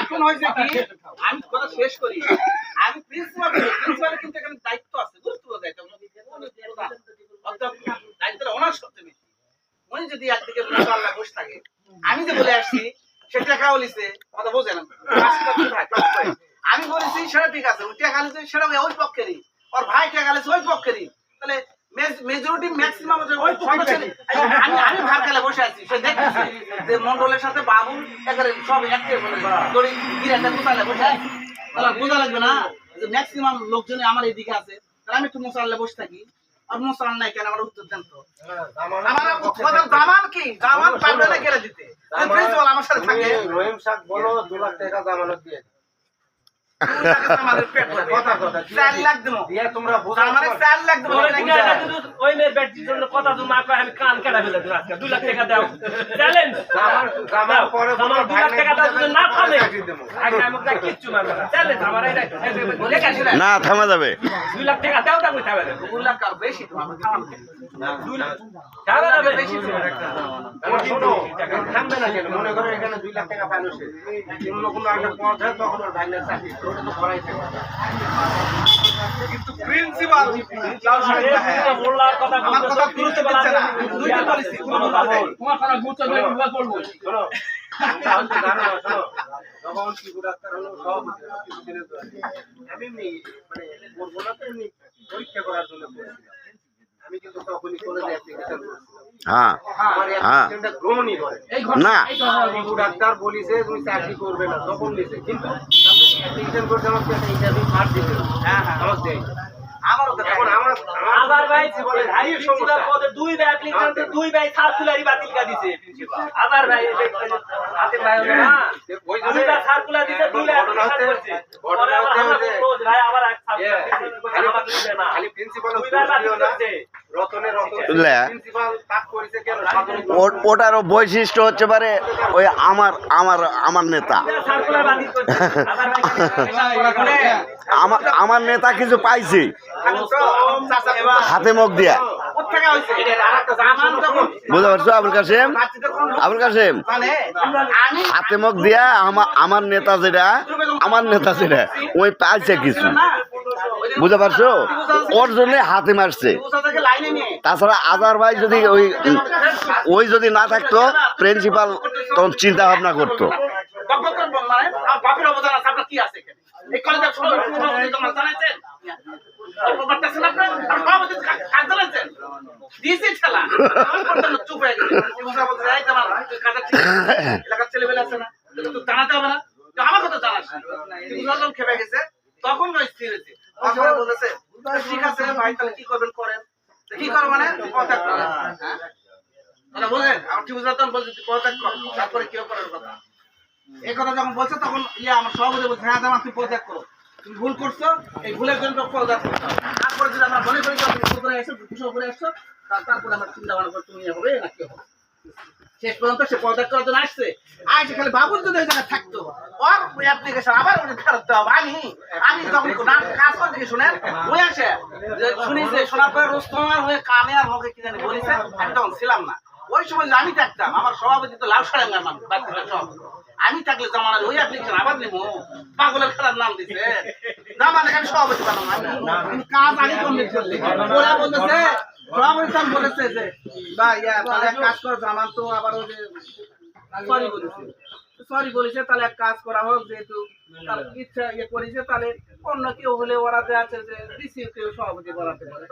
এখন হয়েছে কি আমি কথা শেষ করি আমি প্রিন্সিপাল কিন্তু এখানে দায়িত্ব আছে গুরুত্বপূর্ণ দায়িত্ব দায়িত্বটা ওনার সবচেয়ে বেশি উনি যদি একদিকে আল্লাহ বসে থাকে আমি যে বলে আসছি সে টাকা বলিছে কথা বোঝেন আমি বলেছি সেটা ঠিক আছে ওই টাকা লিছে সেটা ওই পক্ষেরই ওর ভাই টাকা লিছে ওই পক্ষেরই তাহলে মেজরিটি ম্যাক্সিমাম ওই আমি ভাগ খেলে বসে আছি সে দেখতেছে যে মন্ডলের সাথে বাবুল একেবারে সব একটে দড়ি গিরাটা কোথায় বসে আছে তাহলে বোঝা লাগবে না যে ম্যাক্সিমাম লোকজন আমার এইদিকে আছে তাহলে আমি একটু মশাল্লা বসে থাকি আর মশাল নাই কেন আমার উত্তর দেন তো আমার জামান কি জামান পারবে না কেড়ে দিতে প্রিন্সিপাল আমার সাথে থাকে রহিম সাহেব বলো 2 লাখ টাকা জামানত দিয়ে না থামা যাবে 2 লাখ টাকা দাও বেশি থামবে না কেন মনে করো এখানে 2 লাখ টাকা ফাইন্যান্স অন্য কোনো একটা পথ হয় তখন ওর ভাইয়ের চাকরি ওটা তো করাই থাকে কিন্তু প্রিন্সিপাল মোল্লার কথা আমার কথা গুরুত্ব দিচ্ছে না দুইটা পলিসি তোমার কথা গুরুত্ব দিলে বিবাদ করব শোনো তাহলে জানো শোনো যখন শিশু ডাক্তার হলো সব আমি মানে বলবো না তো এমনি পরীক্ষা করার জন্য বলছিলাম আমি কিন্তু তখনই কলেজে অ্যাপ্লিকেশন করেছিলাম হ্যাঁ আমার অ্যাপ্লিকেশনটা গ্রহণই করে না শিশু ডাক্তার বলিছে তুমি চাকরি করবে না তখন দিছে কিন্তু অ্যাপ্লিকেশন করতে আমাকে একটা ইন্টারভিউ কার্ড দিতে হ্যাঁ হ্যাঁ আমাকে দেয় আমারও তো এখন আমার আবার ভাই ভাই প্রিন্সিপাল পদে 2 ভাই অ্যাপ্লিকেশনতে 2 ভাই সার্কুলারই বাতিল করে দিয়েছে প্রিন্সিপাল আবার ভাই হাতে ভাই না ওই দুই ভাই সার্কুলার দিতে 2 ভাই অ্যাপ্লিকেশন করছে পরে আবার আমরা রোজ ভাই আবার এক সার্কুলার না খালি প্রিন্সিপাল দুই ভাই বাতিল করছে রতনের প্রিন্সিপাল তাক করেছে কেন ওটারও বৈশিষ্ট্য হচ্ছে পারে ওই আমার নেতা সার্কুলার বাতিল করছে আবার ভাই আমার নেতা কিছু পাইছি হাতে মুখ দিয়া বুঝতে পারছো আবুল কাসেম হাতে মুখ দিয়া আমার নেতা যেটা ওই পাইছে কিছু বুঝতে পারছো ওর জন্য হাতে মারছে তাছাড়া আদারওয়াইজ যদি ওই যদি না থাকতো প্রিন্সিপাল তখন চিন্তা ভাবনা করতো তখন স্থির হয়েছে বলেছে ঠিক আছে ভাই তাহলে কি করবেন করেন কি করো মানে পদত্যাগ করেন বুঝলেন আমার কি বুঝাতাম বলছি পদত্যাগ কর তারপরে কেউ করার কথা এই কথা যখন বলছে তখন আমার সভাপতি বলছে হ্যাঁ জামা তুমি পদত্যাগ করো তুমি ভুল করছো এই ভুলের জন্য পদত্যাগ করতে হবে তারপরে যদি আমরা মনে করি তুমি ভুল করে এসছো কুশল করে এসছো তারপরে আমরা চিন্তা ভাবনা করে তুমি হবে না কি হবে শেষ পর্যন্ত সে পদত্যাগ করার জন্য আসছে খালি বাবুর যদি ওই জায়গায় থাকতো ওর অ্যাপ্লিকেশন আবার ফেরত দেওয়া আমি যখন কাজ করতে গিয়ে শুনেন ওই আসে শুনি যে শোনার পরে রোস্তমার হয়ে কানে আর মুখে কি জানি বলেছে আমি তখন ছিলাম না ওই সময় আমি থাকতাম আমার সভাপতি তো লাল সারেঙ্গার মানুষ সব আমি থাকলে জামানের ওই অ্যাপ্লিকেশন আবার নিবো পাগলের খেলার নাম দিছে জামানে আমি সভাপতি বানাবো আমি কাজ আগে কমপ্লিট করলি ওরা বলতেছে সভাপতি বলেছে যে ভাই তাহলে এক কাজ করো জামান তো আবার ওই যে সরি বলেছে তাহলে এক কাজ করা হোক যেহেতু তার ইচ্ছা করেছে তাহলে অন্য কেউ হলে ওরা যে আছে যে রিসিভ কেউ সভাপতি বলাতে পারে